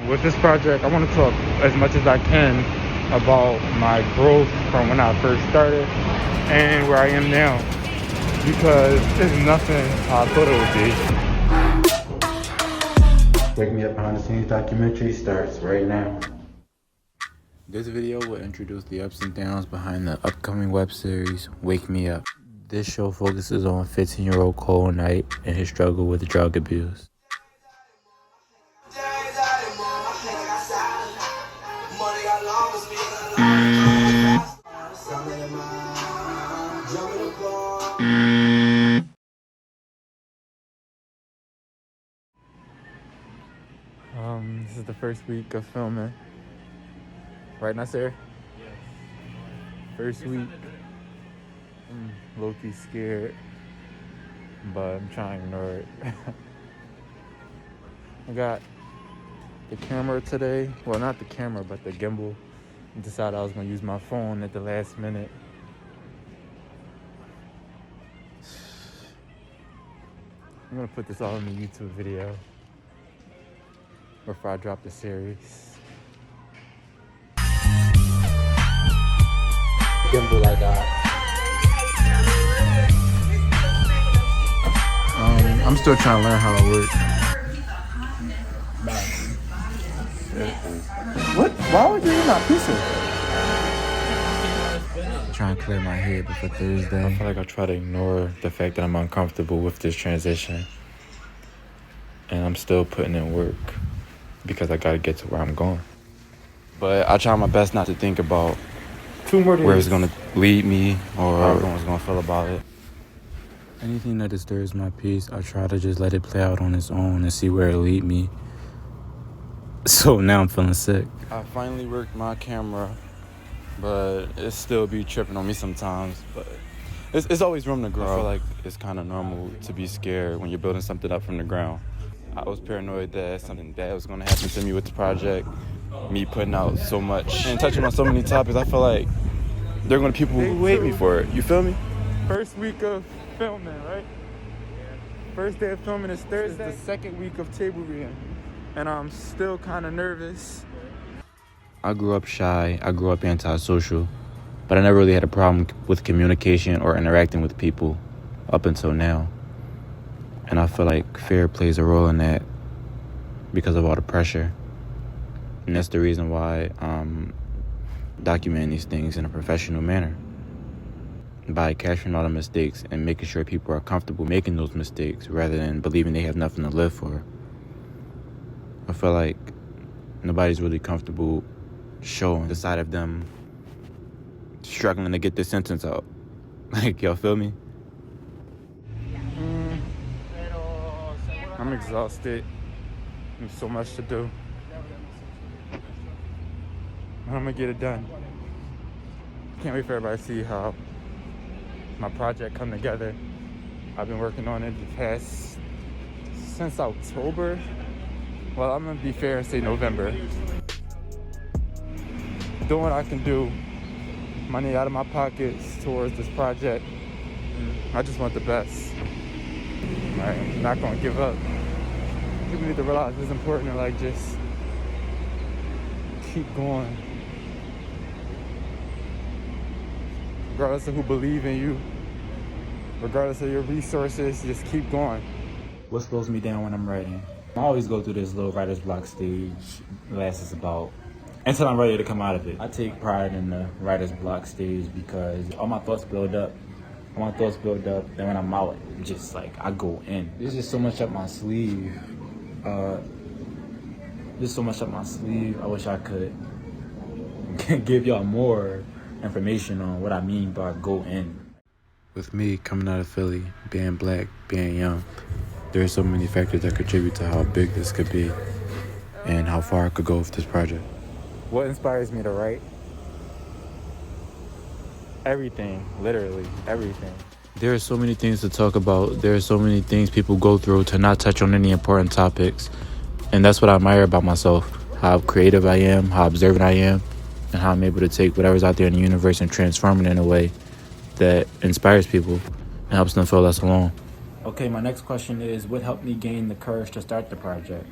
With this project, I want to talk as much as I can about my growth from when I first started and where I am now, because it's nothing how I thought it would be. Wake Me Up Behind the Scenes documentary starts right now. This video will introduce the ups and downs behind the upcoming web series, Wake Me Up. This show focuses on 15-year-old Cole Knight and his struggle with drug abuse. This is the first week of filming. Right, Nasir? Yes. First week. I'm low-key scared, but I'm trying to ignore it. I got the camera today. Well, not the camera, but the gimbal. I decided I was going to use my phone at the last minute. I'm going to put this all in the YouTube video before I drop the series. Gimbal I got. I'm still trying to learn how it works. What? Why would you eat my pizza? Trying to clear my head before Thursday. I feel like I try to ignore the fact that I'm uncomfortable with this transition. And I'm still putting in work because I gotta get to where I'm going. But I try my best not to think about where it's gonna lead me or how everyone's gonna feel about it. Anything that disturbs my peace, I try to just let it play out on its own and see where it lead me. So now I'm feeling sick. I finally worked my camera, but it still be tripping on me sometimes. But it's always room to grow. I feel like it's kind of normal to be scared when you're building something up from the ground. I was paranoid that something bad was gonna happen to me with the project. Me putting out so much and touching on so many topics, I feel like there are gonna be people who hate me for it. You feel me? First week of filming, right? First day of filming is Thursday. It's the second week of table reading, and I'm still kind of nervous. I grew up shy. I grew up antisocial, but I never really had a problem with communication or interacting with people up until now. And I feel like fear plays a role in that because of all the pressure. And that's the reason why I'm documenting these things in a professional manner. By capturing all the mistakes and making sure people are comfortable making those mistakes rather than believing they have nothing to live for. I feel like nobody's really comfortable showing the side of them struggling to get this sentence out. Like, y'all feel me? I'm exhausted. There's so much to do. I'm gonna get it done. Can't wait for everybody to see how my project come together. I've been working on it since October. Well, I'm gonna be fair and say November. Doing what I can do, money out of my pockets towards this project. I just want the best. I'm not gonna give up. People need to realize it's important to just keep going. Regardless of who believe in you, regardless of your resources, just keep going. What slows me down when I'm writing? I always go through this little writer's block stage. It lasts about until I'm ready to come out of it. I take pride in the writer's block stage because all my thoughts build up. Then when I'm out, just I go in. There's just so much up my sleeve. I wish I could give y'all more information on what I mean by go in. With me coming out of Philly, being black, being young, there are so many factors that contribute to how big this could be and how far I could go with this project. What inspires me to write? Everything, literally everything. There are so many things to talk about. There are so many things people go through to not touch on any important topics. And that's what I admire about myself, how creative I am, how observant I am, and how I'm able to take whatever's out there in the universe and transform it in a way that inspires people and helps them feel less alone. Okay, my next question is, what helped me gain the courage to start the project?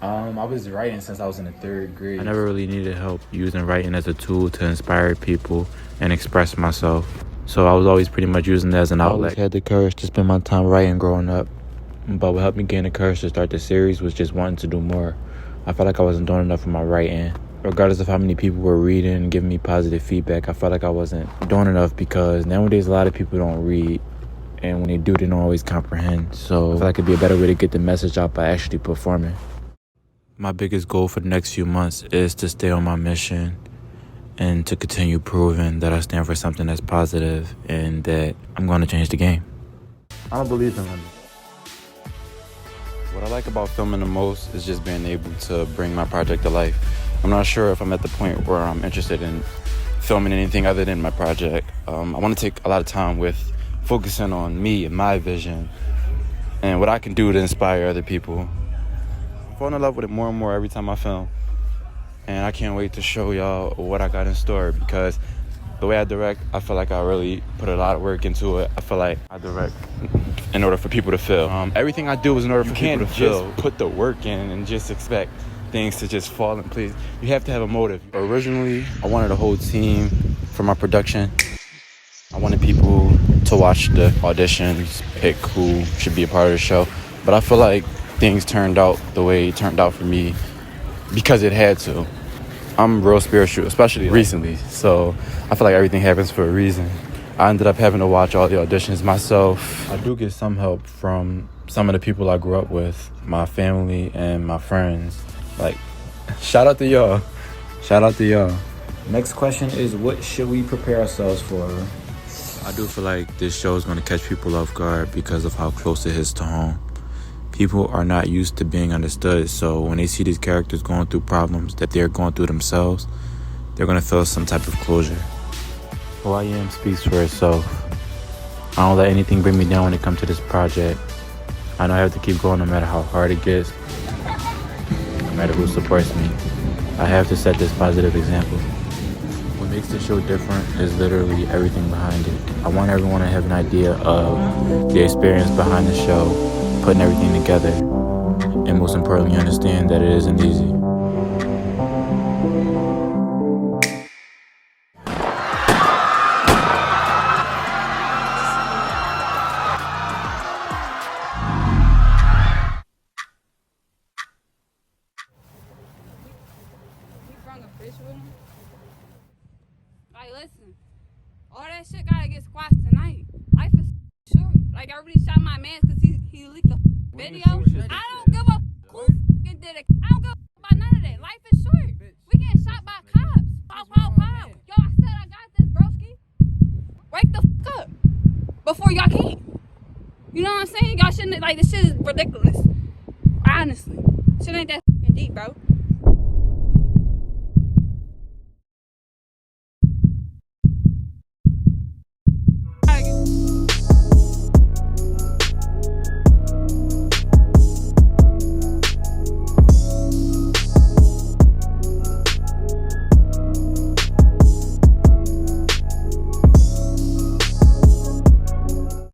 I was writing since I was in the 3rd grade. I never really needed help using writing as a tool to inspire people and express myself. So I was always pretty much using it as an outlet. I always had the courage to spend my time writing growing up. But what helped me gain the courage to start the series was just wanting to do more. I felt like I wasn't doing enough with my writing. Regardless of how many people were reading and giving me positive feedback, I felt like I wasn't doing enough because nowadays a lot of people don't read. And when they do, they don't always comprehend. So I feel like it'd be a better way to get the message out by actually performing. My biggest goal for the next few months is to stay on my mission and to continue proving that I stand for something that's positive and that I'm going to change the game. I don't believe in limits. What I like about filming the most is just being able to bring my project to life. I'm not sure if I'm at the point where I'm interested in filming anything other than my project. I want to take a lot of time with focusing on me and my vision and what I can do to inspire other people. I'm falling in love with it more and more every time I film. And I can't wait to show y'all what I got in store because the way I direct, I feel like I really put a lot of work into it. I feel like I direct in order for people to feel. Everything I do is in order for people to feel. You can't just put the work in and just expect things to just fall in place. You have to have a motive. Originally, I wanted a whole team for my production. I wanted people to watch the auditions, pick who should be a part of the show. But I feel like things turned out the way it turned out for me because it had to. I'm real spiritual, especially recently. So I feel like everything happens for a reason. I ended up having to watch all the auditions myself. I do get some help from some of the people I grew up with, my family and my friends. Like, shout out to y'all. Shout out to y'all. Next question is, what should we prepare ourselves for? I do feel like this show is going to catch people off guard because of how close it is to home. People are not used to being understood, so when they see these characters going through problems that they're going through themselves, they're going to feel some type of closure. Who I am speaks for itself. I don't let anything bring me down when it comes to this project. I know I have to keep going no matter how hard it gets, no matter who supports me. I have to set this positive example. What makes the show different is literally everything behind it. I want everyone to have an idea of the experience behind the show, putting everything together, and most importantly, understand that it isn't easy. Like, listen, all that shit gotta get squashed tonight. Life is short. Like, everybody shot my man because he leaked a video. I don't give a who fucking did it. I don't give a about none of that. Life is short. We getting shot by cops. Pow, pow, pow. Yo, I said I got this, broski. Wake the fuck up before y'all can. You know what I'm saying? Y'all shouldn't, like, this shit is ridiculous. Honestly. Shit ain't that fucking deep, bro.